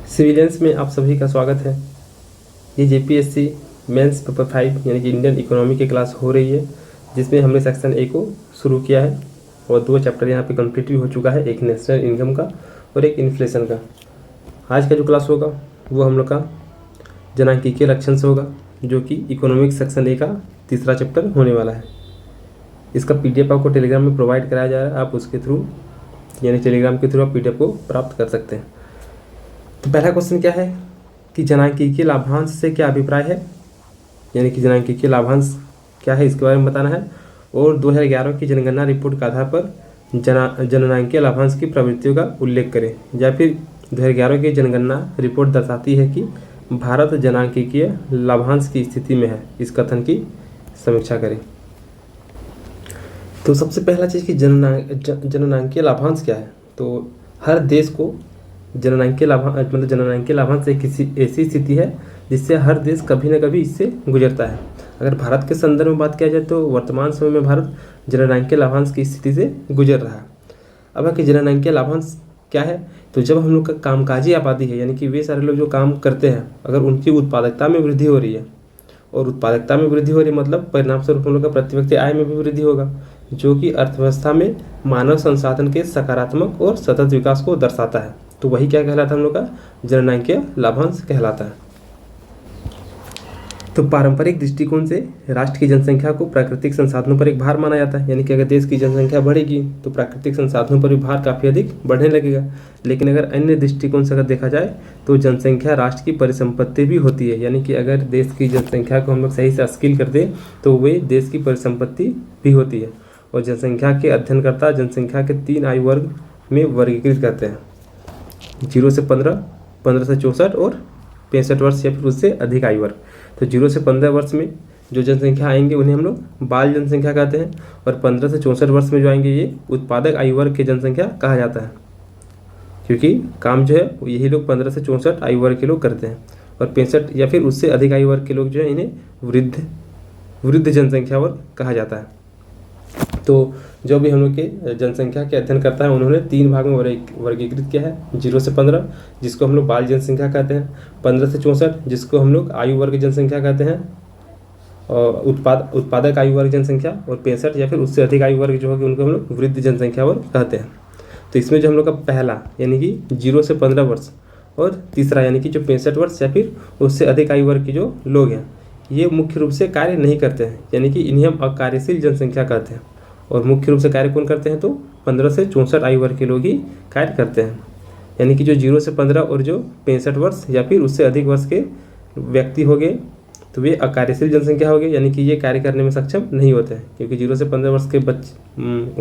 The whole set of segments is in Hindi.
सिविलियंस में आप सभी का स्वागत है। ये जेपीएससी मेंस पेपर 5 यानी कि इंडियन इकोनॉमी की क्लास हो रही है, जिसमें हमने सेक्शन ए को शुरू किया है और 2 चैप्टर यहाँ पे कंप्लीट भी हो चुका है, एक नेशनल इनकम का और एक इन्फ्लेशन का। आज का जो क्लास होगा वो हम लोग का जनांकीय लक्षण से होगा, जो कि इकोनॉमिक सेक्शन ए का तीसरा चैप्टर होने वाला है। इसका PDF आपको टेलीग्राम में प्रोवाइड कराया जा रहा है, आप उसके थ्रू यानी टेलीग्राम के थ्रू आप PDF को प्राप्त कर सकते हैं। तो पहला क्वेश्चन क्या है कि जनांकीय लाभांश से क्या अभिप्राय है, यानी कि जनांकीय लाभांश क्या है इसके बारे में बताना है। और 2011 की जनगणना रिपोर्ट के आधार पर जननांकीय लाभांश की प्रवृत्तियों का उल्लेख करें, या फिर 2011 की जनगणना रिपोर्ट दर्शाती है कि भारत जनांकीय लाभांश की स्थिति में है, इस कथन की समीक्षा करें। तो सबसे पहला चीज़ कि जननांकीय लाभांश क्या है। तो हर देश को जननांकीय लाभांश एक किसी ऐसी स्थिति है जिससे हर देश कभी न कभी इससे गुजरता है। अगर भारत के संदर्भ में बात किया जाए तो वर्तमान समय में भारत जननांकीय लाभांश की स्थिति से गुजर रहा है। अब कि जननांकीय लाभांश क्या है, तो जब हम लोग का कामकाजी आबादी है, यानी कि वे सारे लोग जो काम करते हैं, अगर उनकी उत्पादकता में वृद्धि हो रही है, और उत्पादकता में वृद्धि हो रही है मतलब परिणाम स्वरूप हम लोग का प्रति व्यक्ति आय में भी वृद्धि होगा, जो कि अर्थव्यवस्था में मानव संसाधन के सकारात्मक और सतत विकास को दर्शाता है। तो वही क्या कहलाता है हम लोग का जननांकीय लाभांश कहलाता है। तो पारंपरिक दृष्टिकोण से राष्ट्र की जनसंख्या को प्राकृतिक संसाधनों पर एक भार माना जाता है, यानी कि अगर देश की जनसंख्या बढ़ेगी तो प्राकृतिक संसाधनों पर भी भार काफ़ी अधिक बढ़ने लगेगा। लेकिन अगर अन्य दृष्टिकोण से अगर देखा जाए तो जनसंख्या राष्ट्र की परिसंपत्ति भी होती है, यानी कि अगर देश की जनसंख्या को हम लोग सही से स्किल कर दें तो वे देश की परिसंपत्ति भी होती है। और जनसंख्या के अध्ययनकर्ता जनसंख्या के 3 आयु वर्ग में वर्गीकृत करते हैं, 0 से 15, 15 से 64 और 65 वर्ष या फिर उससे अधिक आयु वर्ग। तो 0 से 15 वर्ष में जो जनसंख्या आएंगे उन्हें हम लोग बाल जनसंख्या कहते हैं, और 15 से 64 वर्ष में जो आएंगे ये उत्पादक आयु वर्ग की जनसंख्या कहा जाता है, क्योंकि काम जो है यही लोग 15 से 64 आयु वर्ग के लोग करते हैं। और 65 या फिर उससे अधिक आयु वर्ग के लोग जो है इन्हें वृद्ध जनसंख्या वर्ग कहा जाता है। तो जो भी हम लोग के जनसंख्या के अध्ययन करता है उन्होंने 3 भाग में वर्गीकृत किया है, 0 से 15 जिसको हम लोग बाल जनसंख्या कहते हैं, 15 से 64 जिसको हम लोग आयु वर्ग जनसंख्या कहते हैं, और उत्पादक आयु वर्ग जनसंख्या, और 65 या फिर उससे अधिक आयु वर्ग जो होगी उनको हम लोग वृद्ध जनसंख्या वर्ग कहते हैं। तो इसमें जो हम लोग का पहला यानी कि 0 से 15 वर्ष और तीसरा यानी कि जो 65 वर्ष या फिर उससे अधिक आयु वर्ग के जो लोग हैं ये मुख्य रूप से कार्य नहीं करते हैं, यानी कि इन्हें हम अकार्यशील जनसंख्या कहते हैं। और मुख्य रूप से कार्य कौन करते हैं, तो 15 से 64 आयु वर्ग के लोग ही कार्य करते हैं, यानी कि जो 0 से 15 और जो 65 वर्ष या फिर उससे अधिक वर्ष के व्यक्ति हो गए तो वे अकार्यशील जनसंख्या हो गए, यानी कि ये कार्य करने में सक्षम नहीं होते हैं, क्योंकि 0 से 15 वर्ष के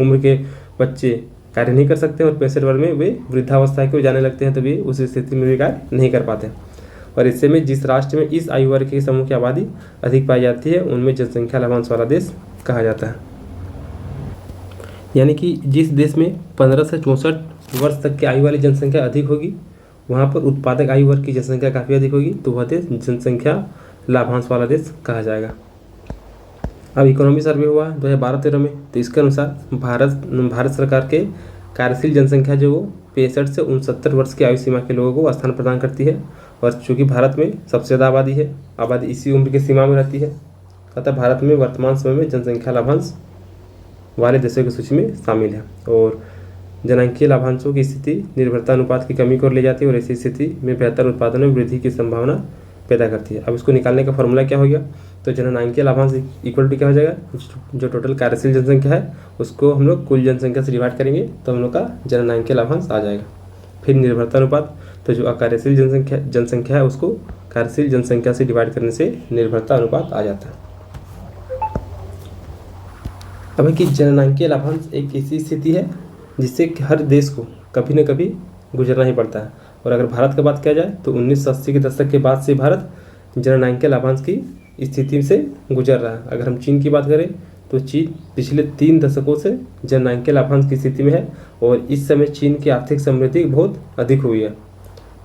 उम्र के बच्चे कार्य नहीं कर सकते और 65 वर्ष में वे वृद्धावस्था को जाने लगते हैं, तो वे उस स्थिति में भी कार्य नहीं कर पाते। और इससे में जिस राष्ट्र में इस आयु वर्ग के समूह की आबादी अधिक पाई जाती है उनमें जनसंख्या लाभांश वाला देश कहा जाता है। यानी कि जिस देश में 15 से 64 वर्ष तक की आयु वाली जनसंख्या अधिक होगी वहाँ पर उत्पादक आयु वर्ग की जनसंख्या काफ़ी अधिक होगी, तो वह देश जनसंख्या लाभांश वाला देश कहा जाएगा। अब इकोनॉमी सर्वे हुआ 2012-13 में, तो इसके अनुसार भारत सरकार के कार्यशील जनसंख्या जो 65 से 69 वर्ष की आयु सीमा के लोगों को स्थान प्रदान करती है। और चूँकि भारत में सबसे ज़्यादा आबादी है, आबादी इसी उम्र की सीमा में रहती है, अतः भारत में वर्तमान समय में जनसंख्या लाभांश वाले देशों की सूची में शामिल है। और जनांकीय लाभांशों की स्थिति निर्भरता अनुपात की कमी की ओर ले जाती है और ऐसी स्थिति में बेहतर उत्पादन में वृद्धि की संभावना पैदा करती है। अब इसको निकालने का फॉर्मूला क्या हो गया, तो जननांकीय लाभांश इक्वल टू क्या हो जाएगा, जो टोटल कार्यशील जनसंख्या है उसको हम लोग कुल जनसंख्या से डिवाइड करेंगे तो हम लोग का जननांकीय लाभांश आ जाएगा। फिर निर्भरता अनुपात, तो जो अकार्यशील जनसंख्या है उसको कार्यशील जनसंख्या से डिवाइड करने से निर्भरता अनुपात आ जाता है। अब कि जननांकीय लाभांश एक ऐसी स्थिति है जिससे हर देश को कभी न कभी गुजरना ही पड़ता है। और अगर भारत की बात किया जाए तो 1980 के दशक के बाद से भारत जननांकीय लाभांश की स्थिति से गुजर रहा है। अगर हम चीन की बात करें तो चीन पिछले 3 दशकों से जननांकीय लाभांश की स्थिति में है, और इस समय चीन की आर्थिक समृद्धि बहुत अधिक हुई है,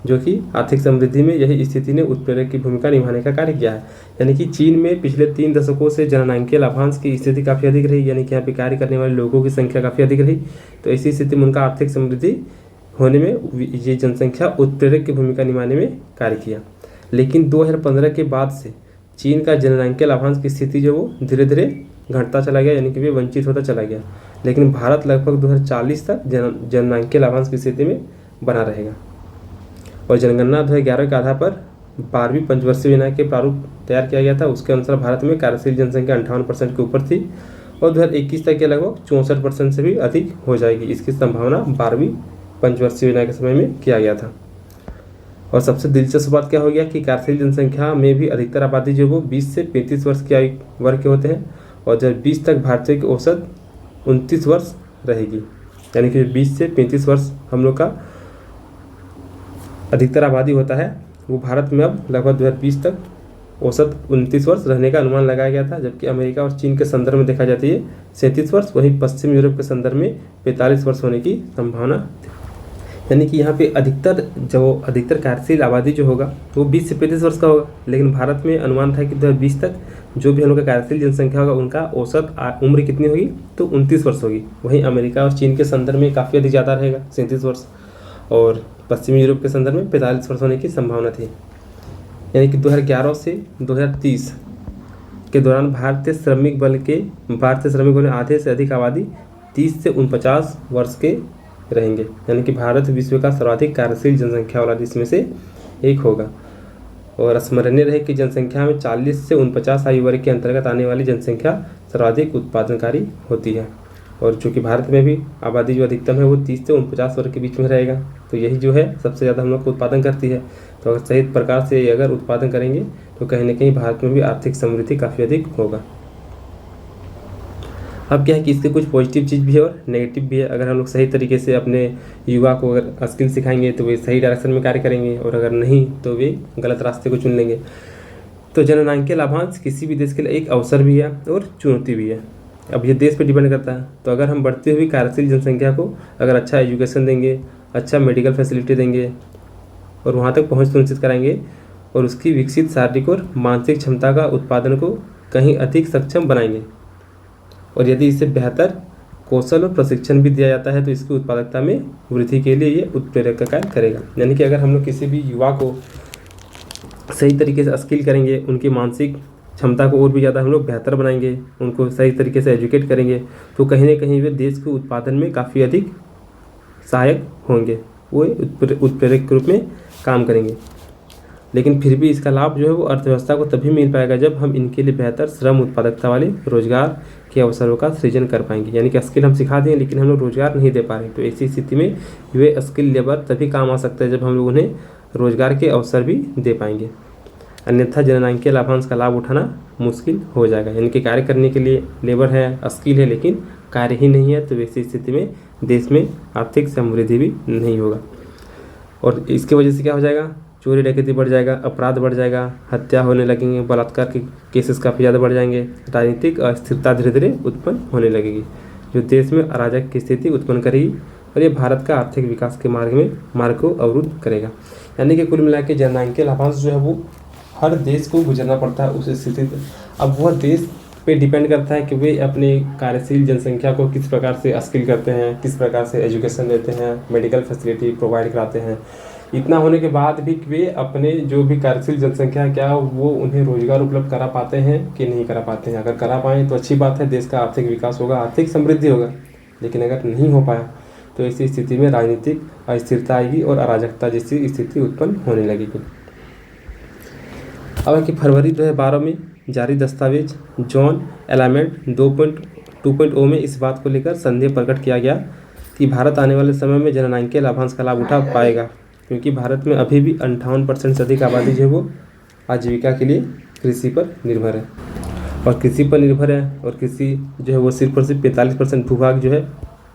जो कि आर्थिक समृद्धि में यही स्थिति ने उत्प्रेरक की भूमिका निभाने का कार्य किया है। यानी कि चीन में पिछले 3 दशकों से जननांकीय लाभांश की स्थिति काफ़ी अधिक रही, यानी कि यहाँ पे कार्य करने वाले लोगों की संख्या काफ़ी अधिक रही, तो ऐसी स्थिति में उनका आर्थिक समृद्धि होने में ये जनसंख्या उत्प्रेरक की भूमिका निभाने में कार्य किया। लेकिन 2015 के बाद से चीन का जननांकीय लाभांश की स्थिति जो वो धीरे धीरे घटता चला गया, यानी कि वे वंचित होता चला गया। लेकिन भारत लगभग 2040 तक जननांकीय लाभांश की स्थिति में बना रहेगा। और जनगणना 2011 के आधार पर 12वीं पंचवर्षीय योजना के प्रारूप तैयार किया गया था। उसके अनुसार भारत में कार्यशील जनसंख्या 58% के ऊपर थी और 2021 तक के लगभग 64% से भी अधिक हो जाएगी। इसकी संभावना 12वीं पंचवर्षीय योजना के समय में किया गया था। और सबसे दिलचस्प बात क्या हो गया कि कार्यशील जनसंख्या में भी अधिकतर आबादी जो वो 20 से 35 वर्ष की आयु वर्ग के होते हैं और 2020 तक भारतीय की औसत 29 वर्ष रहेगी, यानी कि 20 से 35 वर्ष हम लोग का अधिकतर आबादी होता है, वो भारत में अब लगभग 2020 तक औसत 29 वर्ष रहने का अनुमान लगाया गया था। जबकि अमेरिका और चीन के संदर्भ में देखा जाती है 37 वर्ष, वहीं पश्चिम यूरोप के संदर्भ में 45 वर्ष होने की संभावना थी। यानी कि यहाँ पे अधिकतर कार्यशील आबादी जो होगा वो 20 से 35 वर्ष का होगा। लेकिन भारत में अनुमान था कि 2020 तक जो भी हम लोग का कार्यशील जनसंख्या होगा उनका औसत उम्र कितनी होगी, तो 29 वर्ष होगी। वहीं अमेरिका और चीन के संदर्भ में काफ़ी अधिक ज़्यादा रहेगा, 37 वर्ष, और पश्चिमी यूरोप के संदर्भ में 45 वर्ष होने की संभावना थी। यानी कि 2011 से 2030 के दौरान भारतीय श्रमिक बल में आधे से अधिक आबादी 30 से 49 वर्ष के रहेंगे। यानी कि भारत विश्व का सर्वाधिक कार्यशील जनसंख्या वाला देश में से एक होगा। और स्मरणीय रहे कि जनसंख्या में 40 से 49 आयु वर्ग के अंतर्गत आने वाली जनसंख्या सर्वाधिक उत्पादनकारी होती है। और चूँकि भारत में भी आबादी जो अधिकतम है वो 30 से 49 वर्ग के बीच में रहेगा, तो यही जो है सबसे ज़्यादा हम लोग को उत्पादन करती है। तो अगर सही प्रकार से अगर उत्पादन करेंगे तो कहीं ना कहीं भारत में भी आर्थिक समृद्धि काफ़ी अधिक होगा। अब क्या है कि इसके कुछ पॉजिटिव चीज़ भी है और नेगेटिव भी है। अगर हम लोग सही तरीके से अपने युवा को अगर स्किल सिखाएंगे तो वे सही डायरेक्शन में कार्य करेंगे, और अगर नहीं तो वे गलत रास्ते को चुन लेंगे। तो जननांकीय लाभांश किसी भी देश के लिए एक अवसर भी है और चुनौती भी है। अब ये देश पे डिपेंड करता है। तो अगर हम बढ़ती हुई कार्यशील जनसंख्या को अगर अच्छा एजुकेशन देंगे, अच्छा मेडिकल फैसिलिटी देंगे और वहाँ तक पहुँच सुनिश्चित कराएंगे और उसकी विकसित शारीरिक और मानसिक क्षमता का उत्पादन को कहीं अधिक सक्षम बनाएंगे, और यदि इसे बेहतर कौशल और प्रशिक्षण भी दिया जाता है तो इसकी उत्पादकता में वृद्धि के लिए ये उत्प्रेरक का कार्य करेगा। यानी कि अगर हम लोग किसी भी युवा को सही तरीके से स्किल करेंगे, उनकी मानसिक क्षमता को और भी ज़्यादा हम लोग बेहतर बनाएंगे, उनको सही तरीके से एजुकेट करेंगे, तो कहीं ना कहीं वे देश के उत्पादन में काफ़ी अधिक सहायक होंगे, वो उत्प्रेरक के रूप में काम करेंगे। लेकिन फिर भी इसका लाभ जो है वो अर्थव्यवस्था को तभी मिल पाएगा जब हम इनके लिए बेहतर श्रम उत्पादकता वाले रोजगार के अवसरों का सृजन कर पाएंगे। यानी कि स्किल हम सिखा दें लेकिन हम लोग रोजगार नहीं दे पा रहे, तो ऐसी स्थिति में वे स्किल लेबर तभी काम आ सकता है जब हम लोग उन्हें रोजगार के अवसर भी दे पाएंगे। अन्यथा जननांकीय लाभांश का लाभ उठाना मुश्किल हो जाएगा। यानी कि कार्य करने के लिए लेबर है, स्किल है, लेकिन कार्य ही नहीं है, तो वैसी स्थिति में देश में आर्थिक समृद्धि भी नहीं होगा। और इसकी वजह से क्या हो जाएगा, चोरी डकैती बढ़ जाएगा, अपराध बढ़ जाएगा, हत्या होने लगेंगे, बलात्कार के केसेस काफ़ी ज़्यादा बढ़ जाएंगे, राजनीतिक अस्थिरता धीरे धीरे उत्पन्न होने लगेगी जो देश में अराजक की स्थिति उत्पन्न करेगी, और ये भारत का आर्थिक विकास के मार्ग को अवरुद्ध करेगा। यानी कि कुल मिला के जननांकीय लाभांश जो है वो हर देश को गुजरना पड़ता है उस स्थिति से। अब वह देश पे डिपेंड करता है कि वे अपने कार्यशील जनसंख्या को किस प्रकार से स्किल करते हैं, किस प्रकार से एजुकेशन देते हैं, मेडिकल फैसिलिटी प्रोवाइड कराते हैं। इतना होने के बाद भी वे अपने जो भी कार्यशील जनसंख्या है क्या वो उन्हें रोजगार उपलब्ध करा पाते हैं कि नहीं करा पाते हैं। अगर करा पाएँ तो अच्छी बात है, देश का आर्थिक विकास होगा, आर्थिक समृद्धि होगा। लेकिन अगर नहीं हो पाया तो ऐसी स्थिति में राजनीतिक अस्थिरता आएगी और अराजकता जैसी स्थिति उत्पन्न होने लगेगी। अब कि फरवरी 2012 में जारी दस्तावेज जॉन अलाइनमेंट 2.2.0 में इस बात को लेकर संदेह प्रकट किया गया कि भारत आने वाले समय में जननांकीय लाभांश का लाभ उठा पाएगा, क्योंकि भारत में अभी भी 58% से अधिक आबादी जो है वो आजीविका के लिए कृषि पर निर्भर है। और कृषि पर निर्भर है और कृषि जो है वो सिर्फ और सिर्फ 45% भूभाग जो है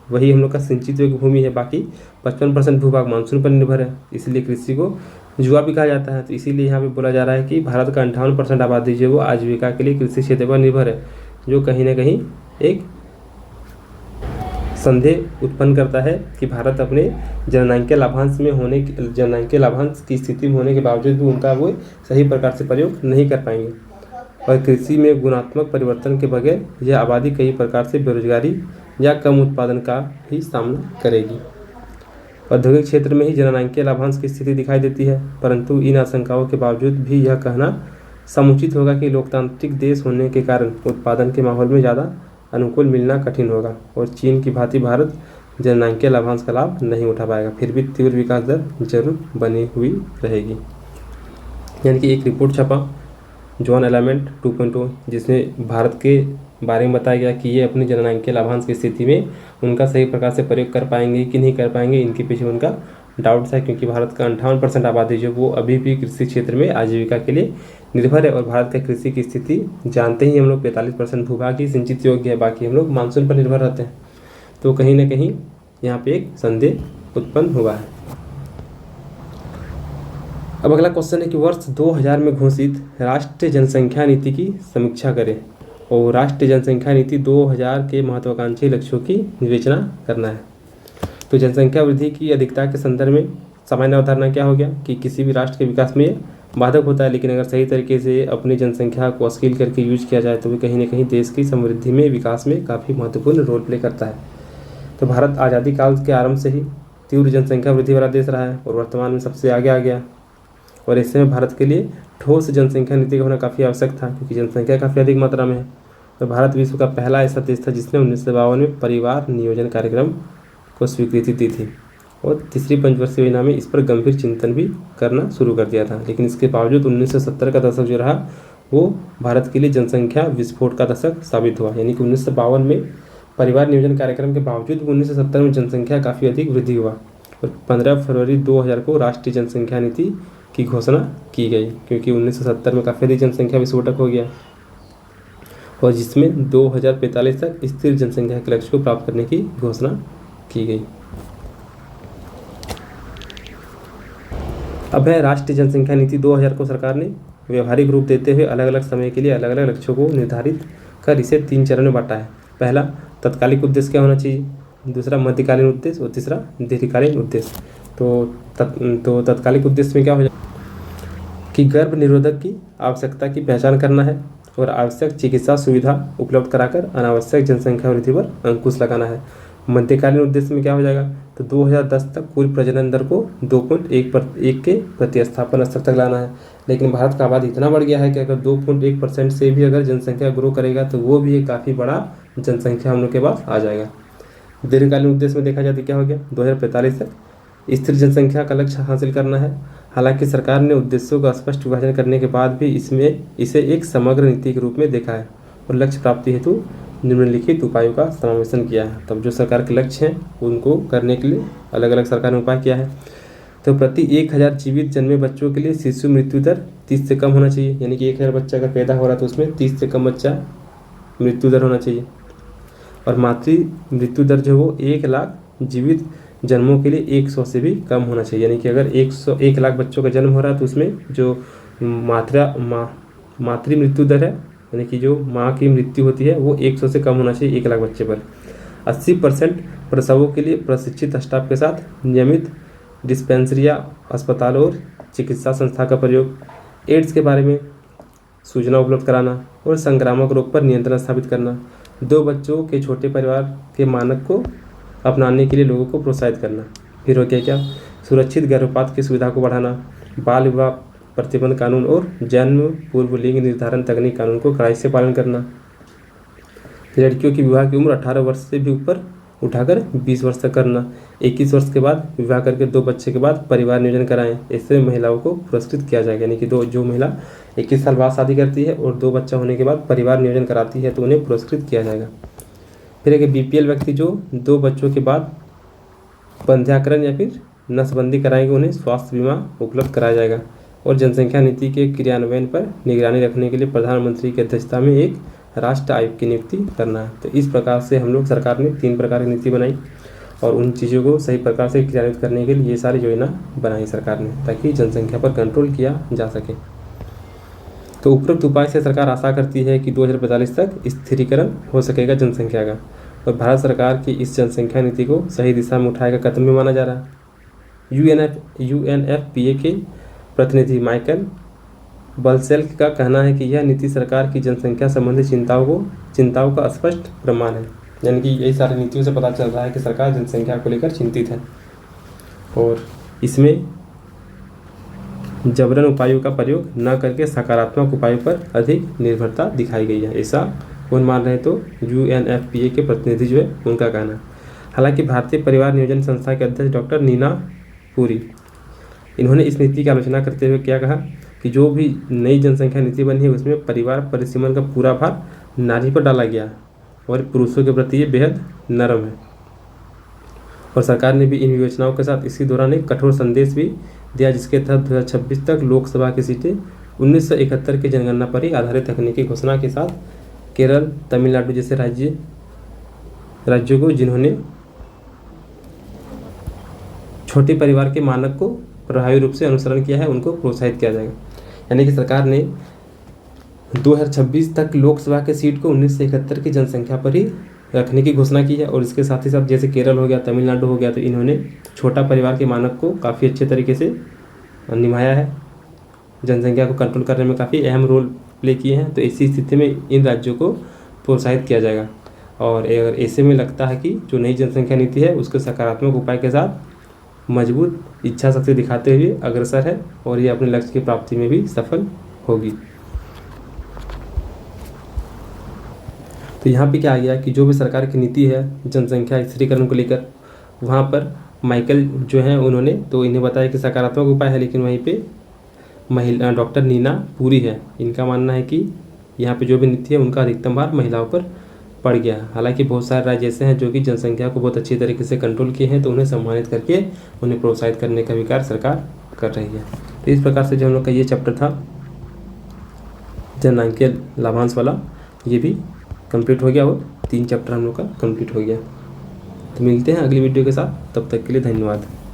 वही हम लोग का सिंचित योग्य भूमि है, बाकी 55% भूभाग मानसून पर निर्भर है। इसलिए कृषि को जुआ भी कहा जाता है। तो इसीलिए यहाँ पे बोला जा रहा है कि भारत का 58% आबादी जो है वो आजीविका के लिए कृषि क्षेत्र पर निर्भर है, जो कहीं ना कहीं एक संदेह उत्पन्न करता है कि भारत अपने जननांकीय लाभांश की स्थिति में होने के बावजूद भी उनका वो सही प्रकार से प्रयोग नहीं कर पाएंगे, और कृषि में गुणात्मक परिवर्तन के बगैर यह आबादी कई प्रकार से बेरोजगारी या कम उत्पादन का ही सामना करेगी। औद्योगिक क्षेत्र में ही जननांकीय लाभांश की स्थिति दिखाई देती है, परंतु इन आशंकाओं के बावजूद भी यह कहना समुचित होगा कि लोकतांत्रिक देश होने के कारण उत्पादन के माहौल में ज़्यादा अनुकूल मिलना कठिन होगा और चीन की भांति भारत जननांकीय लाभांश का लाभ नहीं उठा पाएगा। फिर भी तीव्र विकास दर जरूर बनी हुई रहेगी। यानी कि एक रिपोर्ट छपा जॉन एलाइनमेंट 2.0, जिसमें भारत के बारे में बताया गया कि ये अपनी जननांकीय लाभांश की स्थिति में उनका सही प्रकार से प्रयोग कर पाएंगे कि नहीं कर पाएंगे, इनके पीछे उनका डाउट्स है, क्योंकि भारत का 58% आबादी जो वो अभी भी कृषि क्षेत्र में आजीविका के लिए निर्भर है। और भारत का कृषि की स्थिति जानते ही हम लोग 45% भूभाग ही सिंचित योग्य है, बाकी हम लोग मानसून पर निर्भर रहते हैं। तो कहीं ना कहीं यहाँ पे एक संदेह उत्पन्न हुआ है। अब अगला क्वेश्चन है कि वर्ष 2000 में घोषित राष्ट्रीय जनसंख्या नीति की समीक्षा करें और राष्ट्रीय जनसंख्या नीति 2000 के महत्वाकांक्षी लक्ष्यों की विवेचना करना है। तो जनसंख्या वृद्धि की अधिकता के संदर्भ में सामान्य अवधारणा क्या हो गया कि किसी भी राष्ट्र के विकास में बाधक होता है, लेकिन अगर सही तरीके से अपनी जनसंख्या को स्केल करके यूज किया जाए तो वो कहीं ना कहीं देश की समृद्धि में विकास में काफ़ी महत्वपूर्ण रोल प्ले करता है। तो भारत आज़ादी काल के आरंभ से ही तीव्र जनसंख्या वृद्धि वाला देश रहा है और वर्तमान में सबसे आगे आ गया। और ऐसे में भारत के लिए ठोस जनसंख्या नीति का होना काफ़ी आवश्यक था, क्योंकि जनसंख्या काफ़ी अधिक मात्रा में है। तो भारत विश्व का पहला ऐसा देश था जिसने 1952 में परिवार नियोजन कार्यक्रम को स्वीकृति दी थी और तीसरी पंचवर्षीय योजना में इस पर गंभीर चिंतन भी करना शुरू कर दिया था। लेकिन इसके बावजूद 1970 का दशक जो रहा वो भारत के लिए जनसंख्या विस्फोट का दशक साबित हुआ। यानी कि 1952 में परिवार नियोजन कार्यक्रम के बावजूद 1970 में जनसंख्या काफ़ी अधिक वृद्धि हुआ और 15 फरवरी 2000 को राष्ट्रीय जनसंख्या नीति की घोषणा की गई, क्योंकि 1970 में काफ़ी अधिक जनसंख्या विस्फोटक हो गया और जिसमें 2045 तक स्थिर जनसंख्या के लक्ष्य को प्राप्त करने की घोषणा की गई। अब है राष्ट्रीय जनसंख्या नीति 2000 को सरकार ने व्यवहारिक रूप देते हुए अलग अलग समय के लिए अलग अलग लक्ष्यों को निर्धारित कर इसे 3 चरण में बांटा है। पहला, तत्कालिक उद्देश्य क्या होना चाहिए, दूसरा मध्यकालीन उद्देश्य और तीसरा दीर्घकालीन उद्देश्य। तो तत्कालिक उद्देश्य में क्या हो जाए कि गर्भ निरोधक की आवश्यकता की पहचान करना है और आवश्यक चिकित्सा सुविधा उपलब्ध कराकर अनावश्यक जनसंख्या वृद्धि पर अंकुश लगाना है। मध्यकालीन उद्देश्य में क्या हो जाएगा तो 2010 तक कुल प्रजनन दर को 2.1 के प्रतिस्थापन स्तर तक लाना है। लेकिन भारत का आबादी इतना बढ़ गया है कि अगर 2.1% से भी अगर जनसंख्या ग्रो करेगा तो वो भी एक काफ़ी बड़ा जनसंख्या हम लोग के पास आ जाएगा। दीर्घकालीन उद्देश्य में देखा जाए तो क्या हो गया 2045 तक स्थिर जनसंख्या का लक्ष्य हासिल करना है। हालांकि सरकार ने उद्देश्यों का स्पष्ट विभाजन करने के बाद भी इसे एक समग्र नीति के रूप में देखा है और लक्ष्य प्राप्ति हेतु निम्नलिखित उपायों का समावेशन किया है। तब जो सरकार के लक्ष्य हैं उनको करने के लिए अलग अलग सरकार ने उपाय किया है। तो प्रति 1000 जीवित जन्मे बच्चों के लिए शिशु मृत्यु दर 30 से कम होना चाहिए। यानी कि 1000 बच्चा अगर पैदा हो रहा है तो उसमें 30 से कम बच्चा मृत्यु दर होना चाहिए। और मातृ मृत्यु दर जो वो 1 लाख जीवित जन्मों के लिए 100 से भी कम होना चाहिए। यानी कि अगर 1 लाख बच्चों का जन्म हो रहा है तो उसमें जो मातृ मृत्यु दर है, यानी कि जो माँ की मृत्यु होती है वो 100 से कम होना चाहिए 1 लाख बच्चे पर। 80% प्रसवों के लिए प्रशिक्षित स्टाफ के साथ नियमित डिस्पेंसरी या अस्पताल और चिकित्सा संस्था का प्रयोग, एड्स के बारे में सूचना उपलब्ध कराना और संक्रामक रोग पर नियंत्रण स्थापित करना, 2 बच्चों के छोटे परिवार के मानक को अपनाने के लिए लोगों को प्रोत्साहित करना। फिर हो क्या सुरक्षित गर्भपात की सुविधा को बढ़ाना, बाल विवाह प्रतिबंध कानून और जन्म पूर्व लिंग निर्धारण तकनीक कानून को कड़ाई से पालन करना, लड़कियों की विवाह की उम्र 18 वर्ष से भी ऊपर उठाकर 20 वर्ष तक करना, 21 वर्ष के बाद विवाह करके 2 बच्चे के बाद परिवार नियोजन कराएं। इससे महिलाओं को पुरस्कृत किया जाएगा। यानी कि जो महिला 21 साल बाद शादी करती है और 2 बच्चा होने के बाद परिवार नियोजन कराती है तो उन्हें पुरस्कृत किया जाएगा। फिर एक BPL व्यक्ति जो 2 बच्चों के बाद बंध्याकरण या फिर नसबंदी कराएंगे उन्हें स्वास्थ्य बीमा उपलब्ध कराया जाएगा। और जनसंख्या नीति के क्रियान्वयन पर निगरानी रखने के लिए प्रधानमंत्री की अध्यक्षता में एक राष्ट्र आयोग की नियुक्ति करना है। तो इस प्रकार से हम लोग सरकार ने 3 प्रकार की नीति बनाई और उन चीज़ों को सही प्रकार से क्रियान्वित करने के लिए ये सारी योजना बनाई सरकार ने, ताकि जनसंख्या पर कंट्रोल किया जा सके। तो उपरोक्त उपाय से सरकार आशा करती है कि 2045 तक स्थिरीकरण हो सकेगा जनसंख्या का और भारत सरकार की इस जनसंख्या नीति को सही दिशा में उठाएगा कदम भी माना जा रहा है। UNFPA के प्रतिनिधि माइकल बलसेल्क का कहना है कि यह नीति सरकार की जनसंख्या संबंधी चिंताओं का स्पष्ट प्रमाण है। यानी कि यही सारी नीतियों से पता चल रहा है कि सरकार जनसंख्या को लेकर चिंतित है। और इसमें जबरन उपायों का प्रयोग न करके सकारात्मक उपायों पर अधिक निर्भरता दिखाई गई है। ऐसा कौन मान रहे हैं? तो UNFPA के प्रतिनिधि जो है उनका कहना है। हालांकि भारतीय परिवार नियोजन संस्था के अध्यक्ष डॉक्टर नीना पुरी, इन्होंने इस नीति की आलोचना करते हुए क्या कहा कि जो भी नई जनसंख्या नीति बनी है उसमें परिवार परिसीमन का पूरा भार नारी पर डाला गया और पुरुषों के प्रति ये बेहद नरम है। और सरकार ने भी इन योजनाओं के साथ इसी दौरान एक कठोर संदेश भी दिया, जिसके तहत 2026 तक लोकसभा की सीटें 1971 की जनगणना पर ही आधारित रखने की घोषणा के साथ केरल, तमिलनाडु जैसे राज्यों को जिन्होंने छोटे परिवार के मानक को प्रभावी रूप से अनुसरण किया है उनको प्रोत्साहित किया जाएगा। यानी कि सरकार ने 2026 तक लोकसभा के सीट को 1971 की जनसंख्या पर ही रखने की घोषणा की है। और इसके साथ ही साथ जैसे केरल हो गया, तमिलनाडु हो गया, तो इन्होंने छोटा परिवार के मानक को काफ़ी अच्छे तरीके से निभाया है, जनसंख्या को कंट्रोल करने में काफ़ी अहम रोल प्ले किए हैं। तो ऐसी स्थिति में इन राज्यों को प्रोत्साहित किया जाएगा। और अगर ऐसे में लगता है कि जो नई जनसंख्या नीति है उसके सकारात्मक उपाय के साथ मजबूत इच्छा शक्ति दिखाते हुए अग्रसर है और ये अपने लक्ष्य की प्राप्ति में भी सफल होगी। तो यहाँ पे क्या आ गया कि जो भी सरकार की नीति है जनसंख्या स्थिरीकरण को लेकर, वहाँ पर माइकल जो हैं उन्होंने तो इन्हें बताया कि सकारात्मक उपाय है, लेकिन वहीं पे महिला डॉक्टर नीना पुरी है, इनका मानना है कि यहाँ पे जो भी नीति है उनका अधिकतम भार महिलाओं पर पड़ गया। हालांकि बहुत सारे राज्य ऐसे हैं जो कि जनसंख्या को बहुत अच्छी तरीके से कंट्रोल किए हैं, तो उन्हें सम्मानित करके उन्हें प्रोत्साहित करने का भी कार्य सरकार कर रही है। तो इस प्रकार से जो हम लोग का ये चैप्टर था जननांकीय लाभांश वाला, ये भी कंप्लीट हो गया और 3 चैप्टर हम लोग का कंप्लीट हो गया। तो मिलते हैं अगली वीडियो के साथ, तब तक के लिए धन्यवाद।